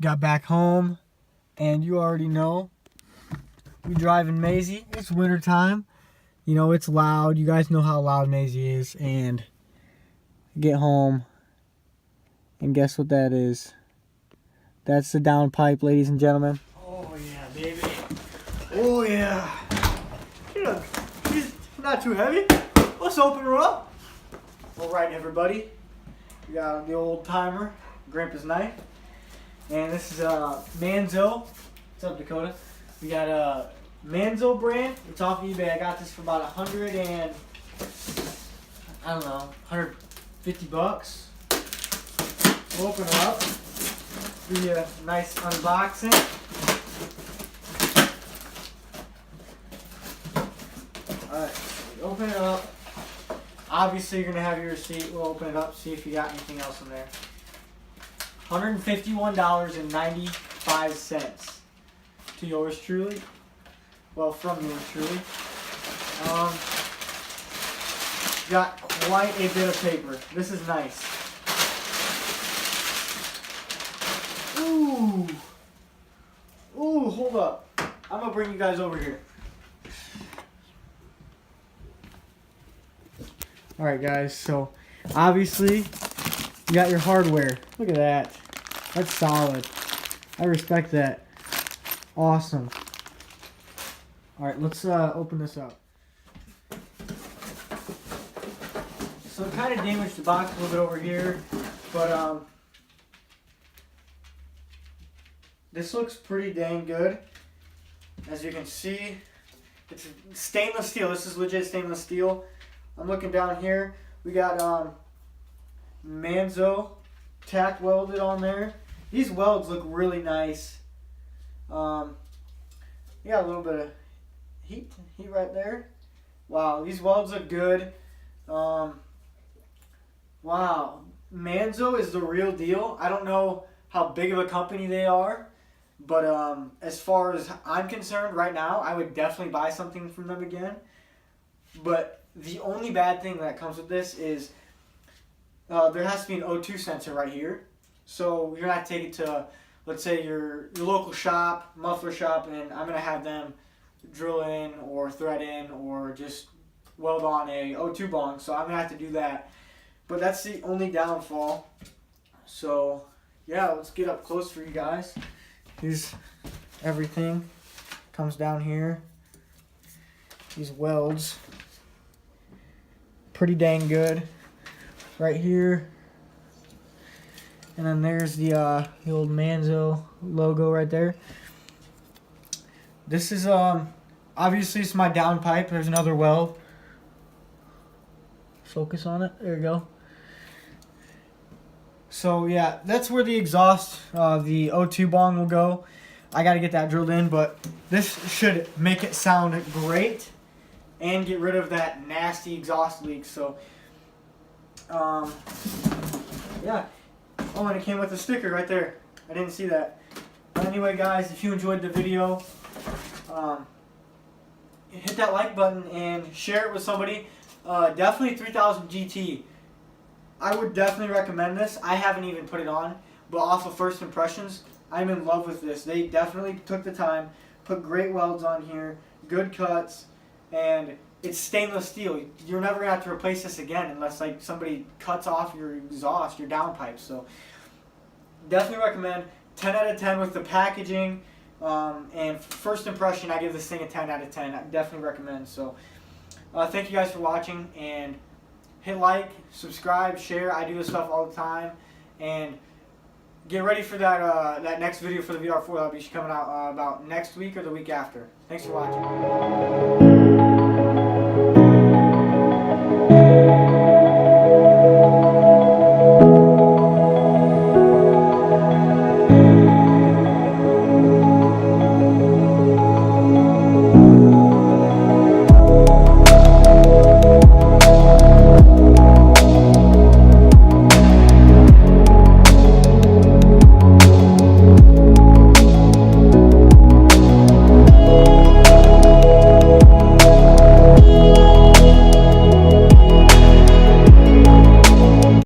Got back home, and you already know we driving Maisie. It's winter time. You know, it's loud. You guys know how loud Maisie is. And get home, and guess what that is? That's the Downpipe, ladies and gentlemen. Oh yeah, baby. Oh yeah. She's not too heavy. Let's open her up. All right, everybody. We got the old timer, Grandpa's knife. And this is Manzo. What's up, Dakota? We got a Manzo brand. It's off eBay. I got this for about 150 bucks. We'll open it up. Do you a nice unboxing. Alright, open it up. Obviously, you're going to have your receipt. We'll open it up, see if you got anything else in there. $151.95 to yours truly. Well, from yours truly. Got quite a bit of paper. This is nice. Ooh. Ooh, hold up. I'm going to bring you guys over here. Alright guys, so obviously you got your hardware. Look at that. That's solid. I respect that. Awesome. Alright, let's open this up. So it kind of damaged the box a little bit over here, but this looks pretty dang good. As you can see, it's stainless steel. This is legit stainless steel. I'm looking down here. We got Manzo tack welded on there. These welds look really nice. You got a little bit of heat right there. Wow, these welds look good. Wow, Manzo is the real deal. I don't know how big of a company they are, but as far as I'm concerned right now, I would definitely buy something from them again. But the only bad thing that comes with this is there has to be an O2 sensor right here. So you're going to have to take it to, let's say, your local shop, muffler shop, and I'm going to have them drill in or thread in or just weld on a O2 bong. So I'm going to have to do that. But that's the only downfall. So, yeah, let's get up close for you guys. Here's everything. Comes down here. These welds. Pretty dang good. Right here. And then there's the old Manzo logo right there. This is obviously it's my downpipe. There's another weld. Focus on it. There you go. So yeah, that's where the exhaust, the O2 bong will go. I got to get that drilled in, but this should make it sound great and get rid of that nasty exhaust leak. So yeah. Oh, and it came with a sticker right there. I didn't see that. But anyway, guys, if you enjoyed the video, hit that like button and share it with somebody. Definitely 3000 GT. I would definitely recommend this. I haven't even put it on, but off of first impressions, I'm in love with this. They definitely took the time, put great welds on here, good cuts, and it's stainless steel. You're never going to have to replace this again unless like somebody cuts off your exhaust, your downpipe. So definitely recommend. 10 out of 10 with the packaging. And first impression, I give this thing a 10 out of 10. I definitely recommend. So thank you guys for watching, and hit like, subscribe, share. I do this stuff all the time. And get ready for that that next video for the VR4 that'll be coming out about next week or the week after. Thanks for watching.